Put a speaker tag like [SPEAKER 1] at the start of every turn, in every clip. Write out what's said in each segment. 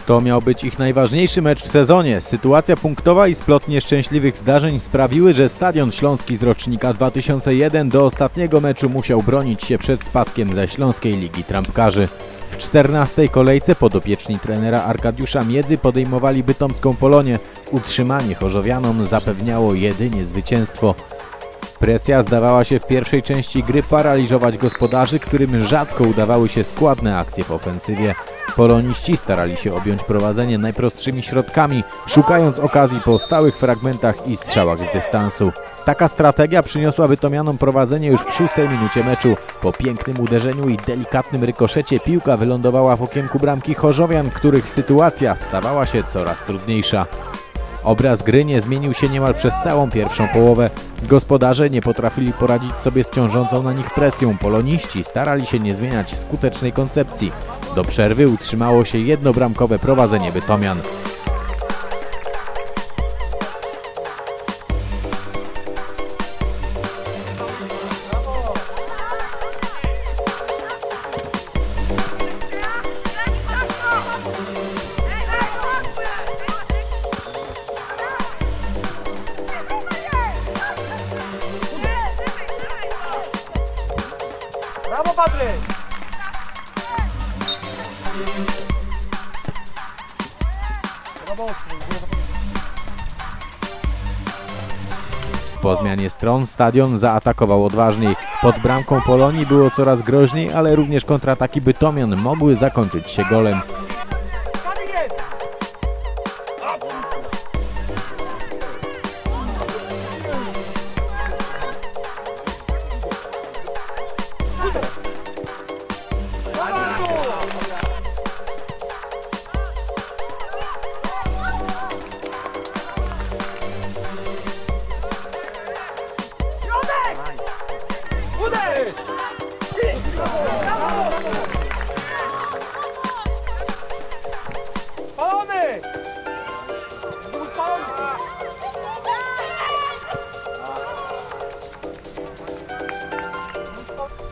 [SPEAKER 1] To miał być ich najważniejszy mecz w sezonie. Sytuacja punktowa i splot nieszczęśliwych zdarzeń sprawiły, że Stadion Śląski z rocznika 2001 do ostatniego meczu musiał bronić się przed spadkiem ze Śląskiej Ligi Trampkarzy. W 14. kolejce podopieczni trenera Arkadiusza Miedzy podejmowali bytomską Polonię. Utrzymanie chorzowianom zapewniało jedynie zwycięstwo. Presja zdawała się w pierwszej części gry paraliżować gospodarzy, którym rzadko udawały się składne akcje w ofensywie. Poloniści starali się objąć prowadzenie najprostszymi środkami, szukając okazji po stałych fragmentach i strzałach z dystansu. Taka strategia przyniosła bytomianom prowadzenie już w 6. minucie meczu. Po pięknym uderzeniu i delikatnym rykoszecie piłka wylądowała w okienku bramki chorzowian, których sytuacja stawała się coraz trudniejsza. Obraz gry nie zmienił się niemal przez całą pierwszą połowę. Gospodarze nie potrafili poradzić sobie z ciążącą na nich presją. Poloniści starali się nie zmieniać skutecznej koncepcji. Do przerwy utrzymało się jednobramkowe prowadzenie bytomian.
[SPEAKER 2] Brawo, Patryk!
[SPEAKER 1] Po zmianie stron Stadion zaatakował odważniej. Pod bramką Polonii było coraz groźniej, ale również kontrataki bytomian mogły zakończyć się golem.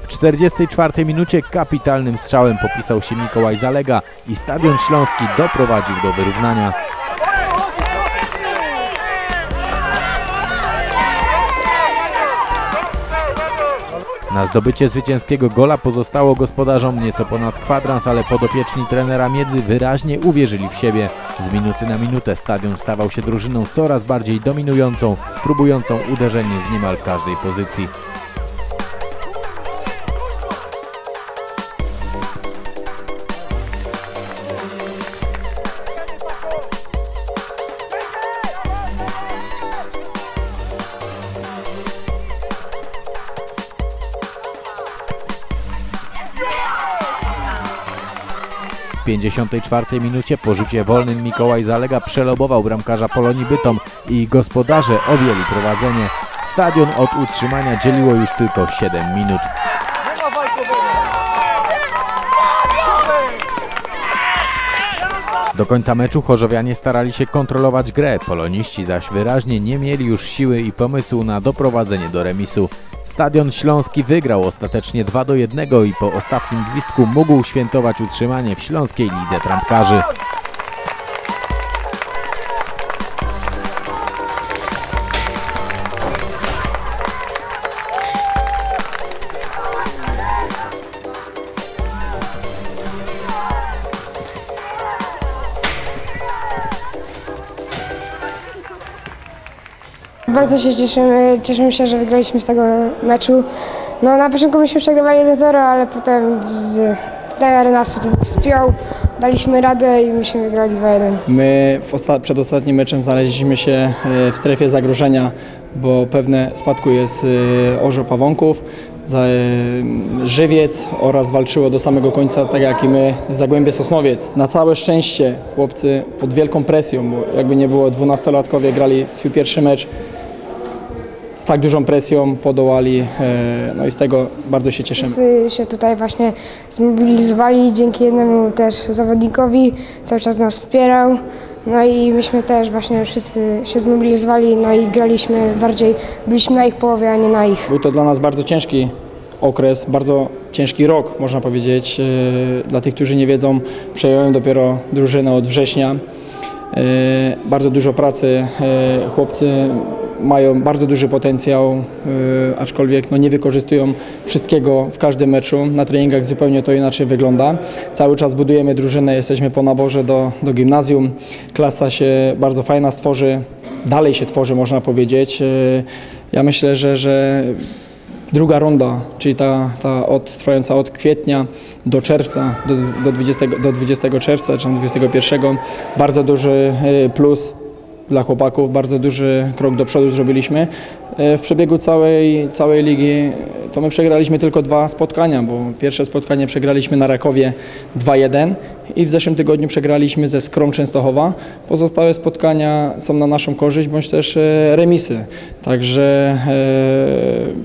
[SPEAKER 1] W 44 minucie kapitalnym strzałem popisał się Mikołaj Zalega i Stadion Śląski doprowadził do wyrównania. Na zdobycie zwycięskiego gola pozostało gospodarzom nieco ponad kwadrans, ale podopieczni trenera Miedzy wyraźnie uwierzyli w siebie. Z minuty na minutę Stadion stawał się drużyną coraz bardziej dominującą, próbującą uderzenie z niemal każdej pozycji. W 54 minucie po rzucie wolnym Mikołaj Zalega przelobował bramkarza Polonii Bytom i gospodarze objęli prowadzenie. Stadion od utrzymania dzieliło już tylko 7 minut. Do końca meczu chorzowianie starali się kontrolować grę, poloniści zaś wyraźnie nie mieli już siły i pomysłu na doprowadzenie do remisu. Stadion Śląski wygrał ostatecznie 2-1 i po ostatnim gwizdku mógł świętować utrzymanie w Śląskiej Lidze Trampkarzy.
[SPEAKER 3] Bardzo się cieszymy się, że wygraliśmy z tego meczu. No, na początku myśmy przegrywali 1-0, ale potem trener nas wspiął, daliśmy radę i myśmy wygrali 2-1.
[SPEAKER 4] My przed ostatnim meczem znaleźliśmy się w strefie zagrożenia, bo pewne spadku jest Orzeł Pawonków, Żywiec oraz walczyło do samego końca, tak jak i my, Zagłębie Sosnowiec. Na całe szczęście chłopcy pod wielką presją, bo jakby nie było 12-latkowie grali swój pierwszy mecz, z tak dużą presją podołali, no i z tego bardzo się cieszymy.
[SPEAKER 3] Wszyscy się tutaj właśnie zmobilizowali, dzięki jednemu też zawodnikowi, cały czas nas wspierał. No i myśmy też właśnie wszyscy się zmobilizowali, no i graliśmy bardziej, byliśmy na ich połowie, a nie na ich.
[SPEAKER 4] Był to dla nas bardzo ciężki okres, bardzo ciężki rok, można powiedzieć. Dla tych, którzy nie wiedzą, przejąłem dopiero drużynę od września. Bardzo dużo pracy, chłopcy mają bardzo duży potencjał, aczkolwiek nie wykorzystują wszystkiego w każdym meczu. Na treningach zupełnie to inaczej wygląda. Cały czas budujemy drużynę, jesteśmy po naborze do gimnazjum. Klasa się bardzo fajna stworzy, dalej się tworzy, można powiedzieć. Ja myślę, że druga runda, czyli ta trwająca od kwietnia do czerwca, do 20 czerwca czy 21, bardzo duży plus dla chłopaków, bardzo duży krok do przodu zrobiliśmy. W przebiegu całej ligi to my przegraliśmy tylko 2 spotkania, bo pierwsze spotkanie przegraliśmy na Rakowie 2-1 i w zeszłym tygodniu przegraliśmy ze Skrą Częstochowa. Pozostałe spotkania są na naszą korzyść, bądź też remisy. Także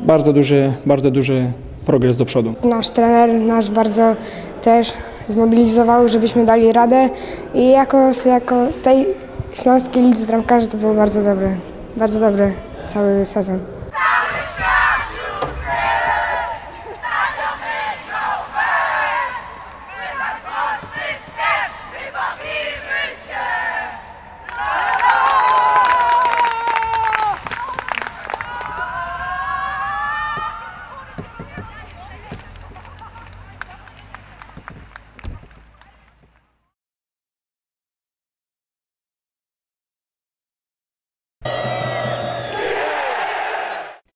[SPEAKER 4] bardzo duży progres do przodu.
[SPEAKER 3] Nasz trener nas bardzo też zmobilizował, żebyśmy dali radę i jako z tej śląskiej lidze bramkarzy to było bardzo dobre cały sezon.